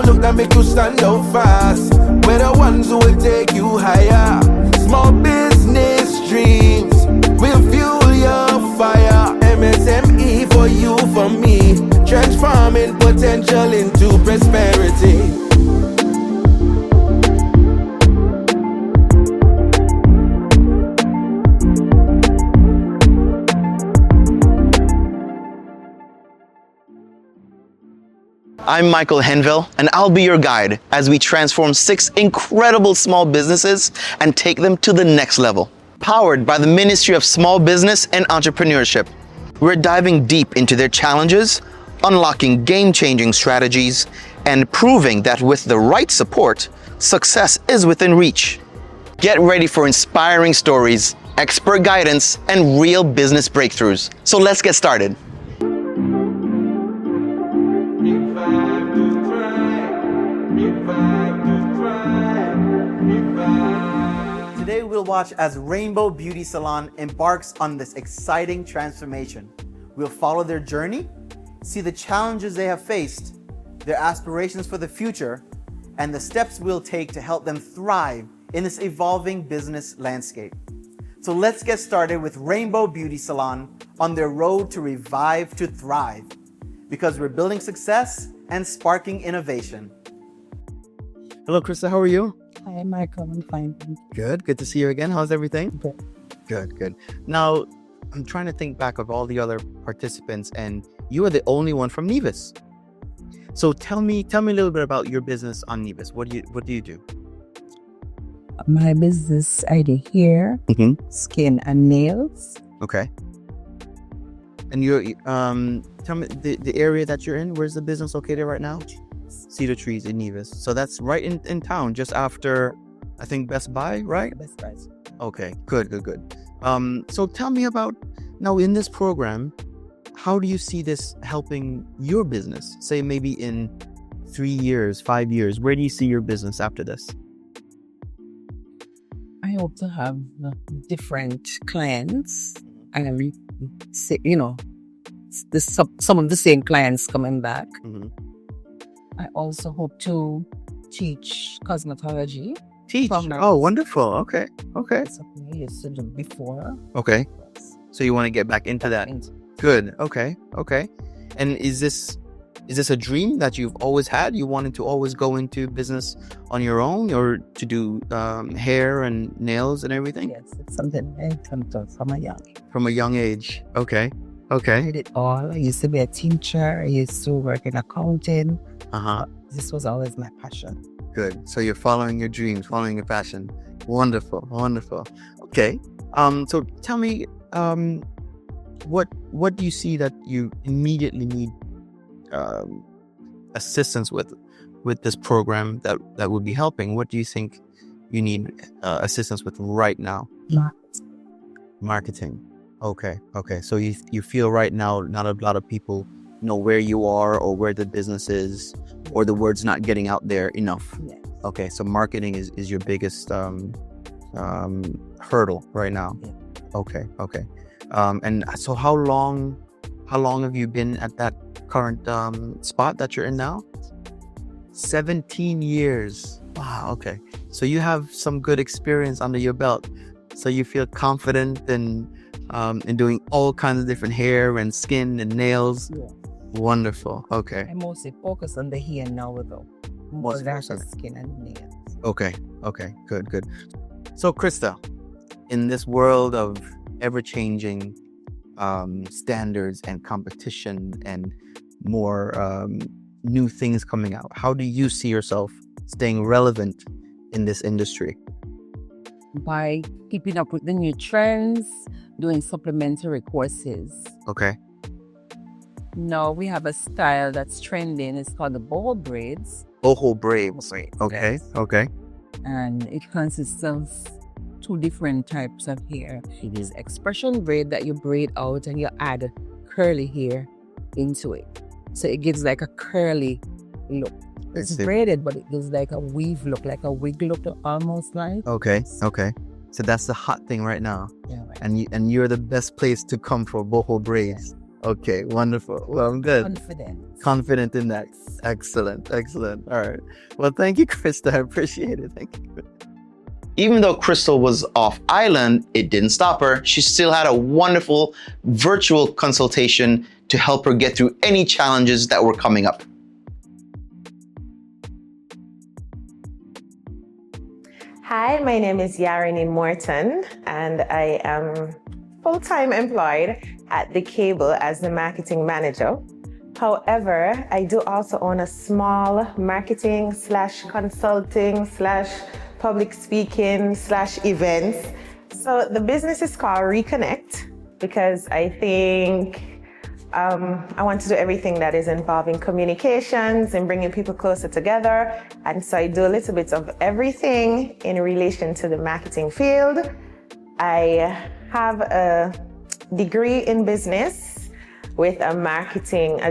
look that make you stand out fast. We're the ones who will take you higher. Small business dreams will fuel your fire. MSME for you, for me, transforming potential into prosperity. I'm Michael Henville, and I'll be your guide as we transform 6 incredible small businesses and take them to the next level. Powered by the Ministry of Small Business and Entrepreneurship, we're diving deep into their challenges, unlocking game-changing strategies, and proving that with the right support, success is within reach. Get ready for inspiring stories, expert guidance, and real business breakthroughs. So let's get started. Today we'll watch as Rainbow Beauty Salon embarks on this exciting transformation. We'll follow their journey, see the challenges they have faced, their aspirations for the future, and the steps we'll take to help them thrive in this evolving business landscape. So let's get started with Rainbow Beauty Salon on their road to revive to thrive, because we're building success and sparking innovation. Hello, Krista. How are you? Hi, Michael. I'm fine. Good. Good to see you again. How's everything? Good. Good. Now, I'm trying to think back of all the other participants, and you are the only one from Nevis. So tell me a little bit about your business on Nevis. What do you do? My business, I do hair, skin, and nails. Okay. And you're tell me the area that you're in. Where's the business located right now? Cedar Trees in Nevis. So that's right in town, just after, I think, Best Buy, right? Best Buy. Okay, good. So tell me about, now in this program, how do you see this helping your business? Say maybe in 3 years, 5 years, where do you see your business after this? I hope to have different clients and, some of the same clients coming back. Mm-hmm. I also hope to teach cosmetology. Oh, wonderful. Okay. That's something I used to do before. Okay. So you want to get back into that? Good. Okay. And is this a dream that you've always had? You wanted to always go into business on your own, or to do hair and nails and everything? Yes, it's something I come to from a young age. Okay. I did it all. I used to be a teacher. I used to work in accounting. This was always my passion. Good. So you're following your dreams, following your passion. Wonderful. Okay. So tell me, what do you see that you immediately need assistance with this program that would be helping? What do you think you need assistance with right now? Marketing. Okay. So you feel right now not a lot of people know where you are or where the business is, or the word's not getting out there enough. Yes. Okay, so marketing is your biggest hurdle right now. Yeah. Okay. And so how long have you been at that current spot that you're in now? 17 years. Wow. Okay. So you have some good experience under your belt. So you feel confident in doing all kinds of different hair and skin and nails. Yeah. Wonderful. Okay. I mostly focus on the hair now, though. More than skin and nails. Okay. Good. So, Krista, in this world of ever-changing standards and competition and more new things coming out, how do you see yourself staying relevant in this industry? By keeping up with the new trends, doing supplementary courses. Okay. Now we have a style that's trending. It's called the boho braids. Boho braids. Okay. Yes. Okay. And it consists of 2 different types of hair. It's expression braid that you braid out and you add curly hair into it. So it gives like a curly look. It's braided, but it gives like a weave look, like a wig look almost like. Okay. So that's the hot thing right now. Yeah, right. And you're the best place to come for boho braids. Okay, wonderful. Well, I'm good. Confident. In that. Excellent. All right. Well, thank you, Krista. I appreciate it. Thank you. Even though Crystal was off island, it didn't stop her. She still had a wonderful virtual consultation to help her get through any challenges that were coming up. Hi, my name is Yarini Morton, and I am full-time employed at The Cable as the marketing manager. However, I do also own a small marketing / consulting / public speaking / events. So the business is called Reconnect because I think I want to do everything that is involving communications and bringing people closer together. And so I do a little bit of everything in relation to the marketing field. I have a degree in business with a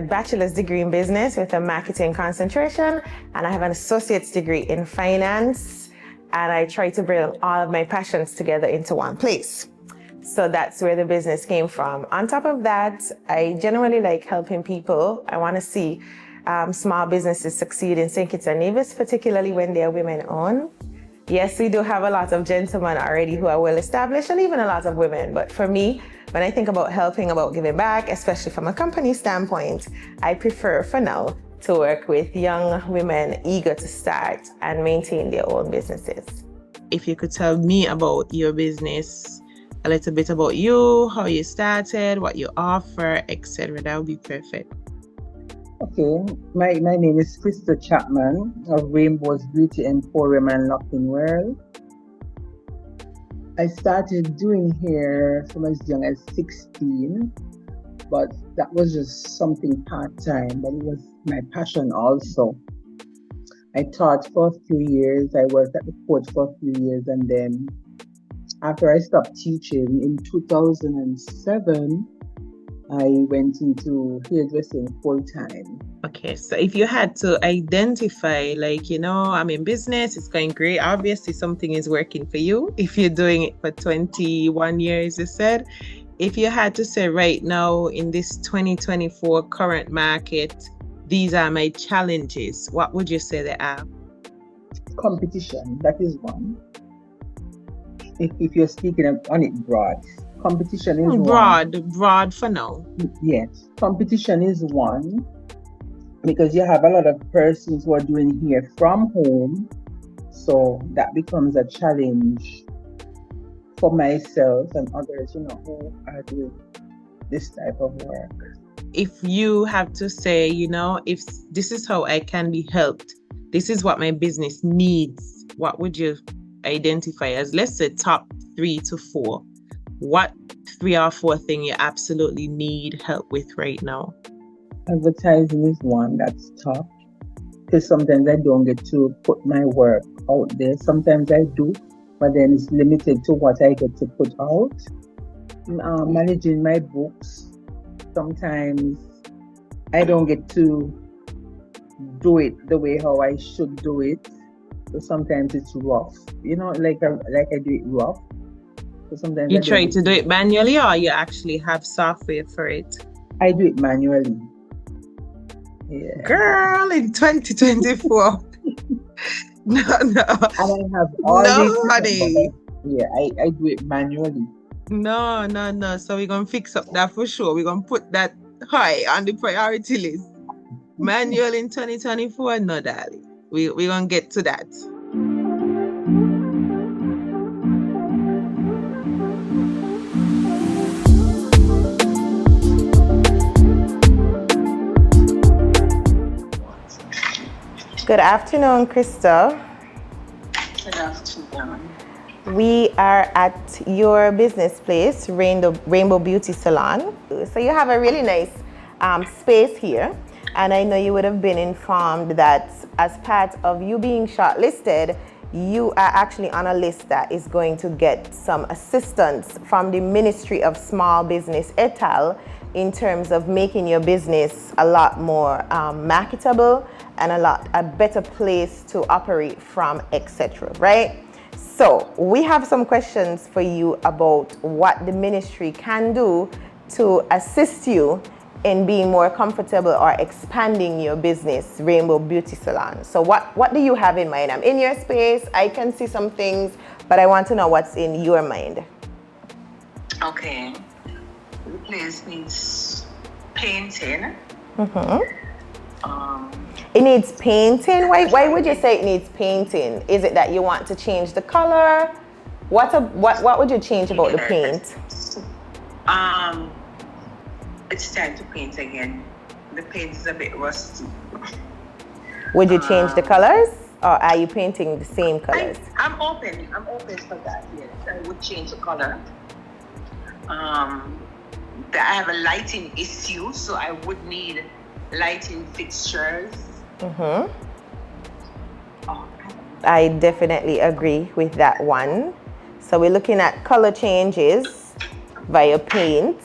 bachelor's degree in business with a marketing concentration. And I have an associate's degree in finance. And I try to bring all of my passions together into one place. So that's where the business came from. On top of that, I generally like helping people. I want to see small businesses succeed in St. Kitts and Nevis, particularly when they are women-owned. Yes, we do have a lot of gentlemen already who are well established and even a lot of women. But for me, when I think about helping, about giving back, especially from a company standpoint, I prefer for now to work with young women eager to start and maintain their own businesses. If you could tell me about your business, a little bit about you, how you started, what you offer, etc. That would be perfect. Okay, my name is Krista Chapman of Rainbow's Beauty Emporium and Locking World. I started doing hair from as young as 16, but that was just something part-time, but it was my passion also. I taught for a few years, I worked at the court for a few years, and then after I stopped teaching in 2007, I went into hairdressing full-time. Okay, so if you had to identify, I'm in business, it's going great. Obviously, something is working for you. If you're doing it for 21 years, you said. If you had to say right now in this 2024 current market, these are my challenges, what would you say they are? Competition, that is one. If you're speaking on it broad, competition is broad for now. Yes, competition is one because you have a lot of persons who are doing hair from home, so that becomes a challenge for myself and others, who are doing this type of work. If you have to say, if this is how I can be helped, this is what my business needs, what would you identify as, let's say, top 3 to 4? What 3 or 4 things you absolutely need help with right now? Advertising is one that's tough because sometimes I don't get to put my work out there. Sometimes I do, but then it's limited to what I get to put out. Managing my books, sometimes I don't get to do it the way how I should do it. So sometimes it's rough, like I do it rough. So sometimes you try to do it manually, or you actually have software for it? I do it manually. Yeah. Girl, in 2024. No. And I have all honey. Yeah, I do it manually. No. So we're gonna fix up that for sure. We're gonna put that high on the priority list. Manual in 2024, no, darling. We're gonna get to that. Good afternoon, Krista. Good afternoon. We are at your business place, Rainbow Beauty Salon. So you have a really nice space here. And I know you would have been informed that as part of you being shortlisted, you are actually on a list that is going to get some assistance from the Ministry of Small Business et al. In terms of making your business a lot more marketable and a better place to operate from, etc. Right? So we have some questions for you about what the ministry can do to assist you in being more comfortable or expanding your business, Rainbow Beauty Salon. So what do you have in mind? I'm in your space, I can see some things, but I want to know what's in your mind. Okay. The place needs painting. It needs painting? Why would you say it needs painting? Is it that you want to change the color? What would you change about the paint? It's time to paint again. The paint is a bit rusty. Would you change the colors, or are you painting the same colors? I'm open for that, yes. I would change the color. I have a lighting issue, so I would need lighting fixtures. I definitely agree with that one. So we're looking at color changes via paint.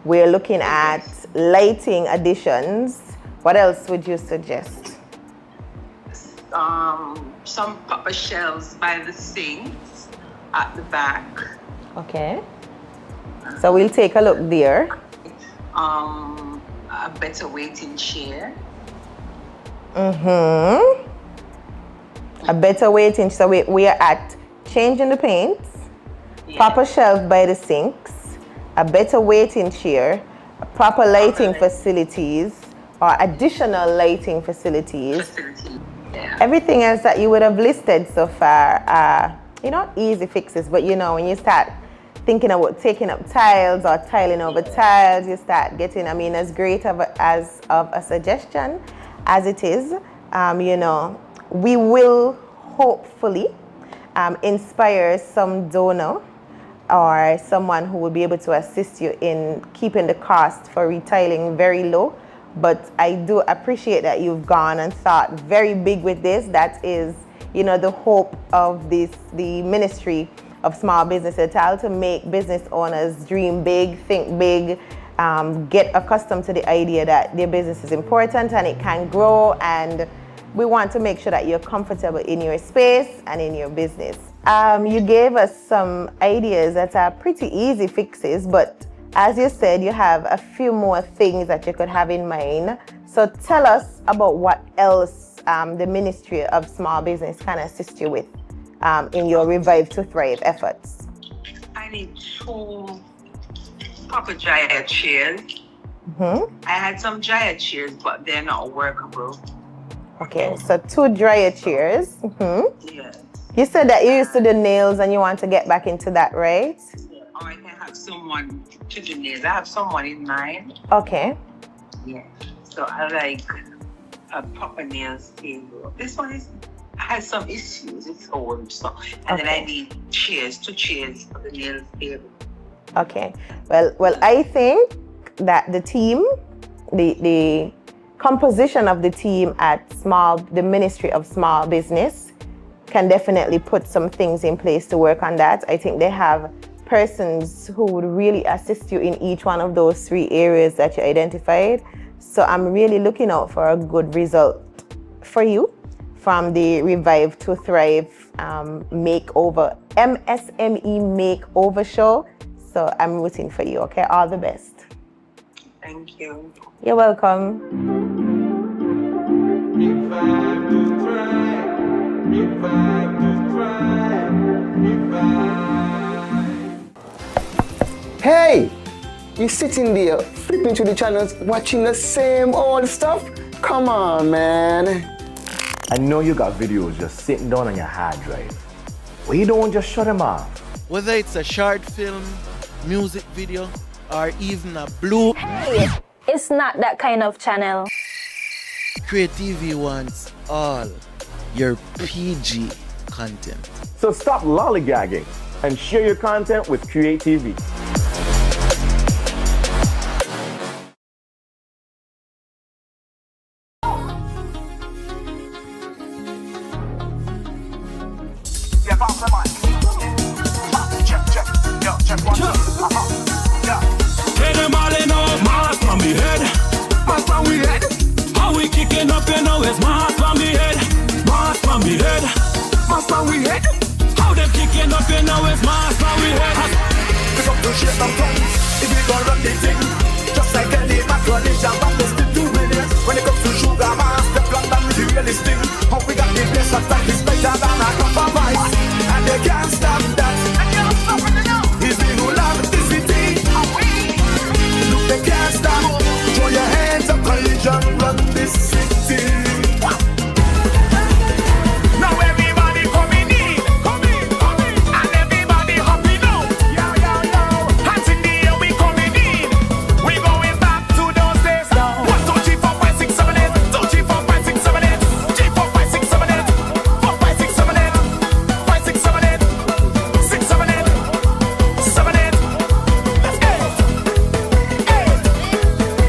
We're looking at lighting additions. What else would you suggest? Some pop-up shelves by the sinks at the back. Okay. So we'll take a look there. A better waiting chair. A better waiting. So we are at changing the paints, proper shelf by the sinks, a better waiting chair, proper lighting facilities, or additional lighting facilities. Yeah. Everything else that you would have listed so far are, easy fixes. But when you start thinking about taking up tiles or tiling over tiles, you start getting, as great of a suggestion as it is, we will hopefully inspire some donor or someone who will be able to assist you in keeping the cost for retiling very low. But I do appreciate that you've gone and thought very big with this. That is, the hope of the Ministry of Small Business Italy, to make business owners dream big, think big, get accustomed to the idea that their business is important and it can grow, and we want to make sure that you're comfortable in your space and in your business. You gave us some ideas that are pretty easy fixes, but as you said, you have a few more things that you could have in mind. So tell us about what else the Ministry of Small Business can assist you with in your Revive to Thrive efforts. I need 2 proper dryer chairs. I had some dryer chairs, but they're not workable. Okay, so 2 dryer chairs. Yes. You said that you used to do nails and you want to get back into that, right? Or I can have someone to do nails. I have someone in mind. Okay. Yeah. So I like a proper nails table. This one has some issues. It's old, so and then I need 2 chairs for the nails table. Okay. Well, I think that the team, the composition of the team at the Ministry of Small Business can definitely put some things in place to work on that. I think they have persons who would really assist you in each one of those 3 areas that you identified. So I'm really looking out for a good result for you from the Revive to Thrive makeover, MSME makeover show. So I'm rooting for you, okay? All the best. Thank you. You're welcome. Revive to thrive. Revive to thrive. Revive. Hey! You sitting there, flipping through the channels, watching the same old stuff? Come on, man. I know you got videos just sitting down on your hard drive. Why you don't just shut them off? Whether it's a short film, music video, or even a blue. Hey, it's not that kind of channel. Create TV wants all your PG content. So stop lollygagging and share your content with Create TV. just like any macronation, but there's still 2 minutes. When it comes to sugar, man, step London is the realest thing. How we got the best of that is better than a compromise. And they can't stop that. It's the whole of the city. Look, they can't stop. Throw your hands up, collision, run this city. Now everybody coming in, and everybody hopping out. Hands in the air, we coming in. We going back to those days now. 1, 2, 3, 4, 5, 6, 7, 8. 2, 3, 4, 5, 6, 7, 8. 3, 4, 5, 6, 7, 8. 4, 5, 6, 7, 8. 5, 6, 7, 8. 6, 7, 8. 7, 8. 8.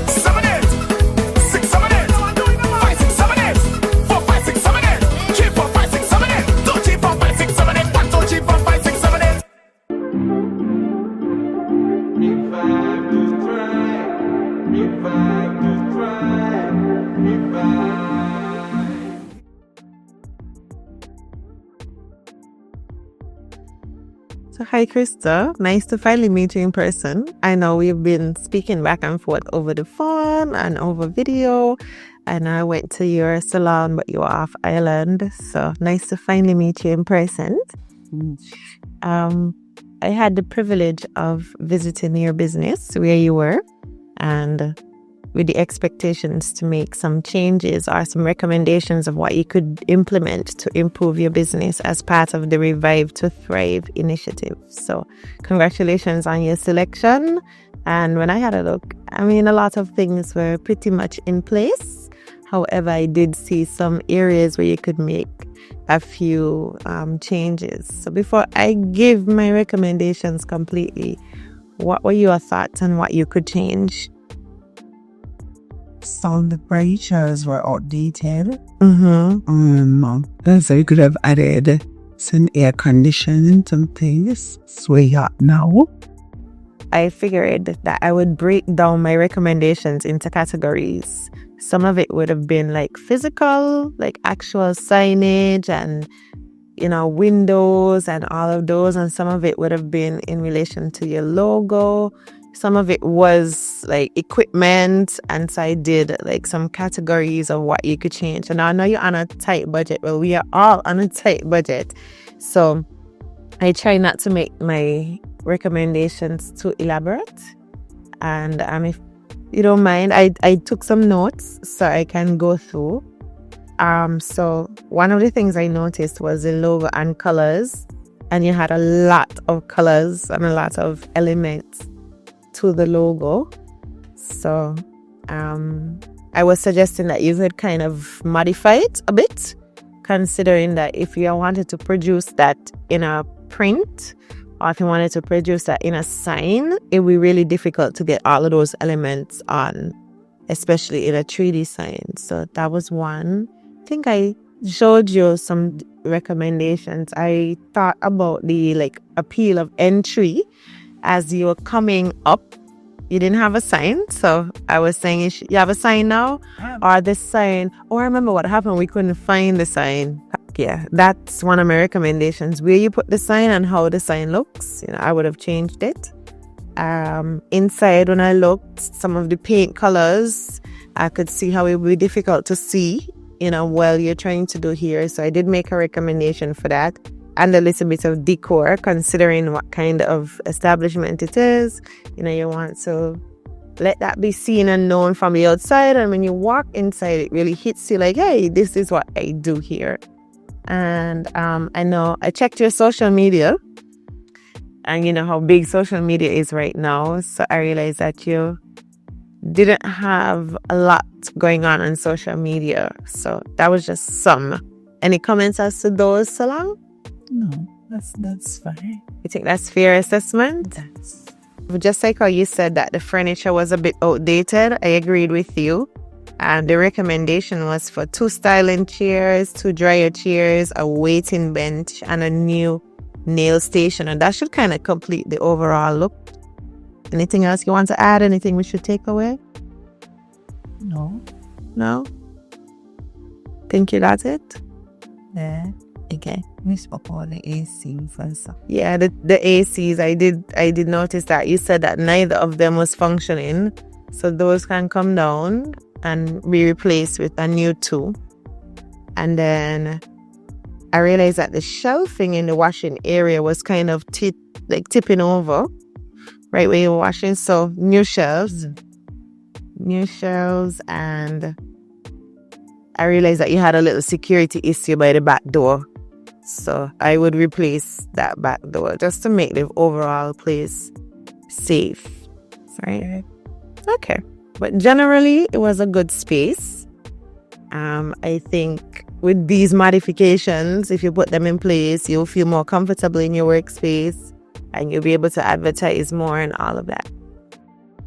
7, 8. 6, 7, 8. 5, 6, 7, 8. 4, 5, 6, 7, 8. 3, 4, 5, 6, 7, 8. 2, 3, 4, 5, 6, 7, 8. 1, 2, 3, 4, 5, 6, 7, 8. Revive to thrive. Revive to thrive. Revive. So hi Krista, nice to finally meet you in person. I know we've been speaking back and forth over the phone and over video, and I went to your salon but you were off island, so nice to finally meet you in person. I had the privilege of visiting your business where you were, and with the expectations to make some changes or some recommendations of what you could implement to improve your business as part of the Revive to Thrive initiative. So congratulations on your selection. And when I had a look, I mean, a lot of things were pretty much in place. However, I did see some areas where you could make a few changes. So before I give my recommendations completely, what were your thoughts on what you could change? Some of the brochures were outdated. So you could have added some air conditioning, some things. It's way hot now. I figured that I would break down my recommendations into categories. Some of it would have been like physical, like actual signage and, you know, windows and all of those. And some of it would have been in relation to your logo. Some of it was like equipment. And so I did like some categories of what you could change. And I know you're on a tight budget. Well, we are all on a tight budget. So I try not to make my recommendations too elaborate. And if you don't mind, I took some notes so I can go through. So one of the things I noticed was the logo and colors. And you had a lot of colors and a lot of elements to the logo. So I was suggesting that you could kind of modify it a bit, considering that if you wanted to produce that in a print or if you wanted to produce that in a sign, it would be really difficult to get all of those elements on, especially in a 3D sign. So that was one. I think I showed you some recommendations. I thought about the like appeal of entry. As you were coming up, you didn't have a sign. So I was saying, you have a sign now? Or this sign? Oh, I remember what happened. We couldn't find the sign. Yeah, that's one of my recommendations. Where you put the sign and how the sign looks, you know, I would have changed it. Inside, when I looked, some of the paint colors, I could see how it would be difficult to see, you know, while you're trying to do here. So I did make a recommendation for that. And a little bit of decor, considering what kind of establishment it is. You know, you want to let that be seen and known from the outside. And when you walk inside, it really hits you like, hey, this is what I do here. And I know I checked your social media. And you know how big social media is right now. So I realized that you didn't have a lot going on social media. So that was just some. Any comments as to those, Salon? No, that's fine. You think that's fair assessment? That's Just like how you said that the furniture was a bit outdated, I agreed with you. And the recommendation was for 2 styling chairs, 2 dryer chairs, a waiting bench, and a new nail station. And that should kind of complete the overall look. Anything else you want to add? Anything we should take away? no. No? Think you that's it? Yeah. Okay. We spoke about the AC first. Yeah, the ACs, I did notice that you said that neither of them was functioning. So those can come down and be replaced with a new two. And then I realized that the shelving in the washing area was kind of tipping over right where you're washing. So new shelves, and I realized that you had a little security issue by the back door. So I would replace that back door just to make the overall place safe. Right? Okay. But generally, it was a good space. I think with these modifications, if you put them in place, you'll feel more comfortable in your workspace and you'll be able to advertise more and all of that.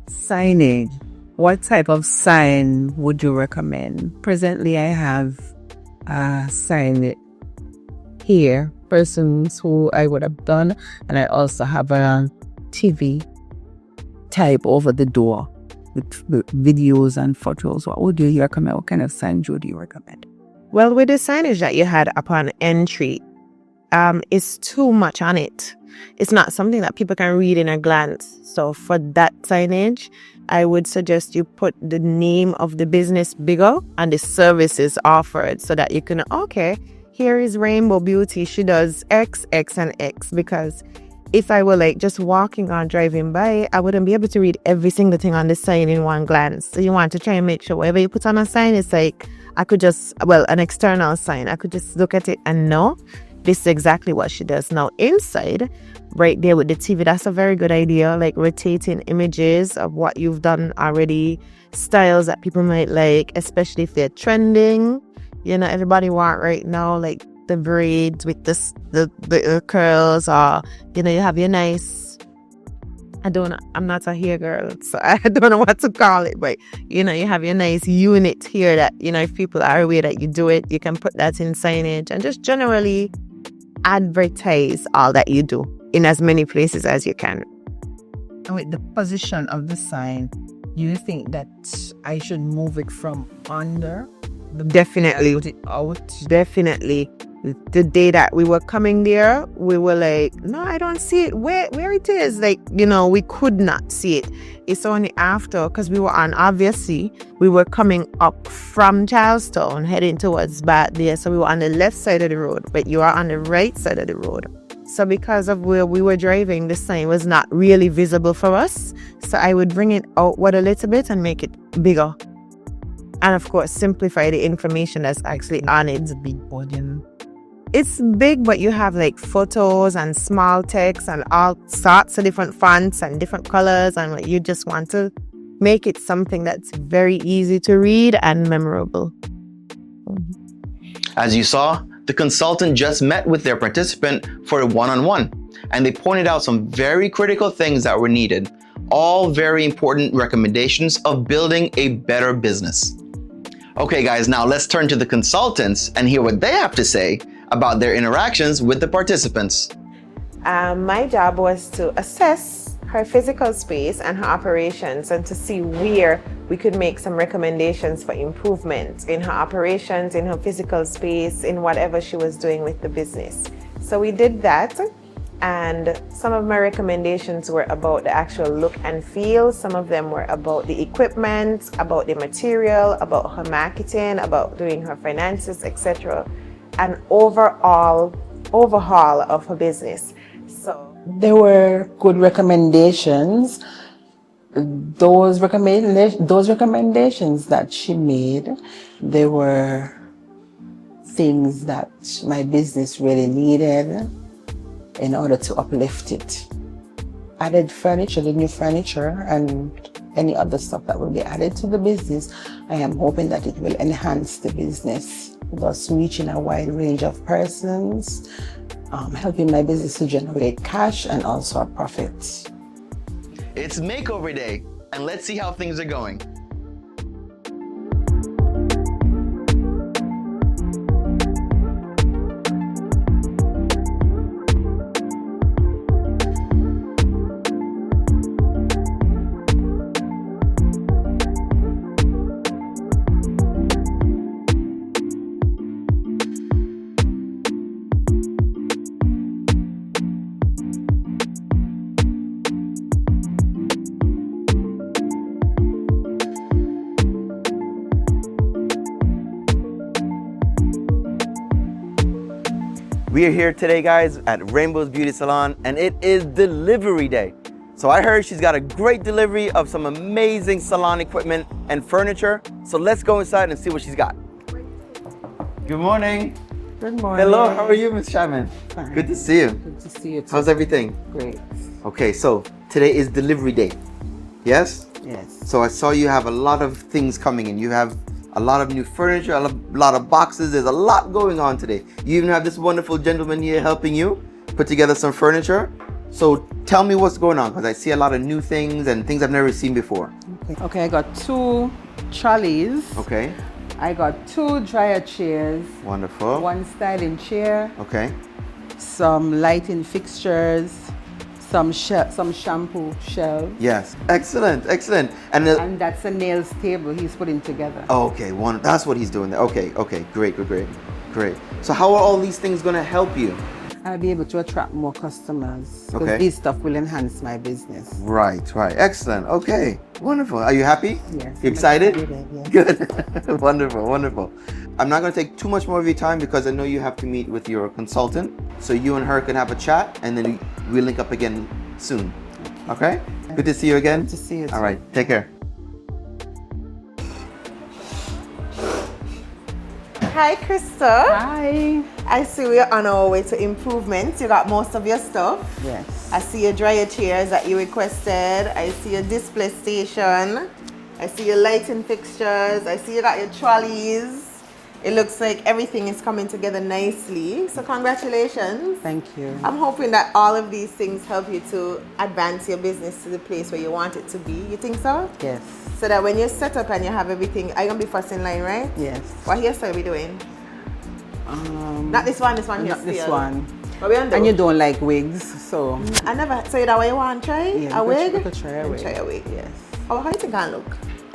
Signage. What type of sign would you recommend? Presently, I have a sign here, persons who I would have done, and I also have a TV type over the door with videos and photos. What would you recommend? What kind of sign would you recommend? Well, with the signage that you had upon entry, it's too much on it. It's not something that people can read in a glance. So for that signage, I would suggest you put the name of the business bigger and the services offered so that you can, okay, here is Rainbow Beauty. She does X, X, and X. Because if I were like just walking or driving by, I wouldn't be able to read every single thing on the sign in one glance. So you want to try and make sure whatever you put on a sign, it's like, an external sign. I could just look at it and know this is exactly what she does. Now inside, right there with the TV, that's a very good idea. Like rotating images of what you've done already, styles that people might like, especially if they're trending. You know, everybody want right now like the braids with the curls, or you know, you have your nice. I'm not a hair girl, so I don't know what to call it, but you know, you have your nice unit here that, you know, if people are aware that you do it, you can put that in signage and just generally advertise all that you do in as many places as you can. And with the position of the sign, you think that I should move it from under? Definitely. Put it out? Definitely. The day that we were coming there, we were like, no, I don't see it. Where it is? Like, you know, we could not see it. It's only after, because we were coming up from Charlestown, heading towards back there. So we were on the left side of the road, but you are on the right side of the road. So because of where we were driving, the sign was not really visible for us. So I would bring it outward a little bit and make it bigger. And of course, simplify the information that's actually on it. It's a big podium. It's big, but you have like photos and small text and all sorts of different fonts and different colors, and you just want to make it something that's very easy to read and memorable. As you saw, the consultant just met with their participant for a one-on-one, and they pointed out some very critical things that were needed, all very important recommendations of building a better business. Okay guys, now let's turn to the consultants and hear what they have to say about their interactions with the participants. My job was to assess her physical space and her operations and to see where we could make some recommendations for improvement in her operations, in her physical space, in whatever she was doing with the business. So we did that, and some of my recommendations were about the actual look and feel. Some of them were about the equipment, about the material, about her marketing, about doing her finances, etc. An overall overhaul of her business. So there were good recommendations. Those recommendations that she made, they were things that my business really needed in order to uplift it. Added furniture, the new furniture, and any other stuff that will be added to the business, I am hoping that it will enhance the business, thus reaching a wide range of persons, helping my business to generate cash and also a profit. It's Makeover Day, and let's see how things are going. We are here today, guys, at Rainbow's Beauty Salon, and it is delivery day. So I heard she's got a great delivery of some amazing salon equipment and furniture. So let's go inside and see what she's got. Good morning. Good morning. Hello, how are you, Miss Chapman? Fine. Good to see you. Good to see you too. How's everything? Great. Okay, so today is delivery day. Yes? Yes. So I saw you have a lot of things coming in. You have a lot of new furniture, a lot of boxes. There's a lot going on today. You even have this wonderful gentleman here helping you put together some furniture. So tell me what's going on, because I see a lot of new things and things I've never seen before. Okay, I got 2 trolleys. Okay. I got 2 dryer chairs. Wonderful. 1 styling chair. Okay. Some lighting fixtures. Some shampoo shelves. Yes. Excellent. Excellent. And that's a nails table he's putting together. Oh, okay. That's what he's doing there. Okay. Okay. Great. Great. So how are all these things going to help you? I'll be able to attract more customers. Because Okay. these stuff will enhance my business. Right. Excellent. Okay. Wonderful. Are you happy? Yes. You excited? Yes. Good. Wonderful. I'm not going to take too much more of your time because I know you have to meet with your consultant. So you and her can have a chat and then we'll link up again soon. Okay? Good to see you again. Good to see you too. All right. Take care. Hi, Krista. Hi. I see we're on our way to improvement. You got most of your stuff. Yes. I see your dryer chairs that you requested. I see your display station. I see your lighting fixtures. I see you got your trolleys. It looks like everything is coming together nicely. So congratulations. Thank you. I'm hoping that all of these things help you to advance your business to the place where you want it to be. You think so? Yes. So that when you're set up and you have everything, are you gonna be first in line, right? Yes. What hairstyle are we doing? Not this one here. Not this one. What we on do? And you don't like wigs, so. I never. So that what you want? Try Yeah, a wig. We could try a wig. Try a wig. Yes. Oh, how you think I look?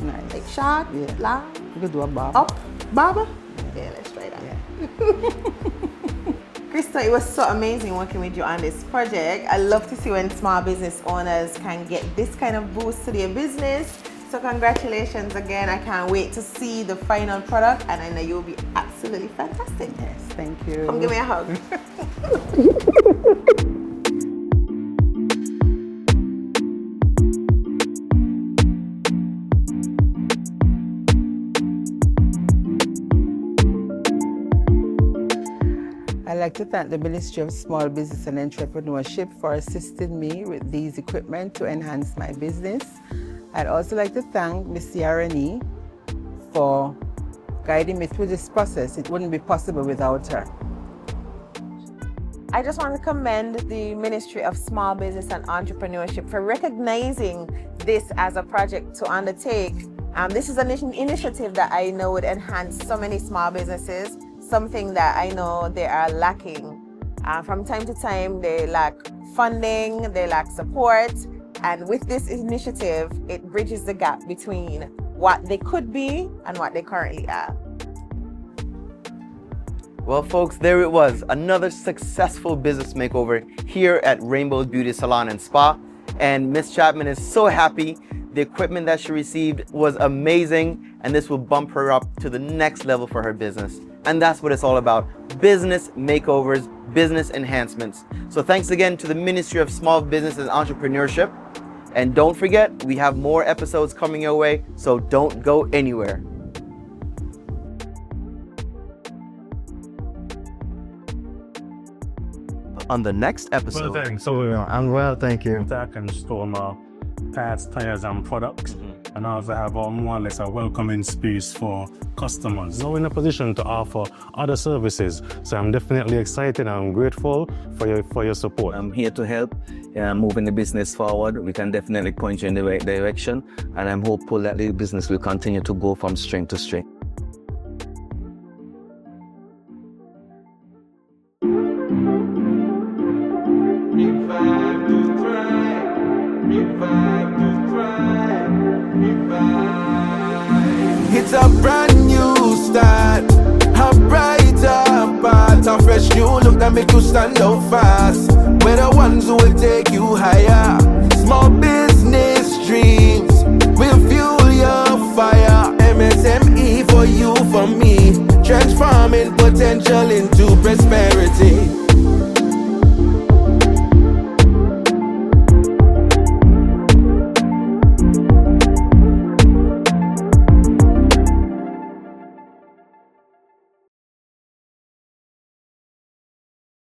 Nice. Like short, Yeah. long, You could do a bob. up, barber. Yeah, let's try that. Krista, it was so amazing working with you on this project. I love to see when small business owners can get this kind of boost to their business. So congratulations again. I can't wait to see the final product and I know you'll be absolutely fantastic. Yes, thank you. Come give me a hug. I'd like to thank the Ministry of Small Business and Entrepreneurship for assisting me with these equipment to enhance my business. I'd also like to thank Ms. Yarani for guiding me through this process. It wouldn't be possible without her. I just want to commend the Ministry of Small Business and Entrepreneurship for recognizing this as a project to undertake. This is an initiative that I know would enhance so many small businesses, something that I know they are lacking. From time to time, they lack funding, they lack support, and with this initiative, it bridges the gap between what they could be and what they currently are. Well, folks, there it was. Another successful business makeover here at Rainbow's Beauty Salon and Spa. And Miss Chapman is so happy. The equipment that she received was amazing, and this will bump her up to the next level for her business. And that's what it's all about. Business makeovers, business enhancements. So thanks again to the Ministry of Small Business and Entrepreneurship. And don't forget, we have more episodes coming your way, so don't go anywhere. On the next episode. Well, thanks. So I'm well, thank you. I can store my parts, tires, and products, and also have more or less a welcoming space for customers. Now in a position to offer other services, so I'm definitely excited. I'm grateful for your support. I'm here to help moving the business forward. We can definitely point you in the right direction, and I'm hopeful that the business will continue to go from strength to strength. It's a brand new start, a brighter path, a fresh new look that make you stand out fast. We're the ones who will take you higher. Small business dreams,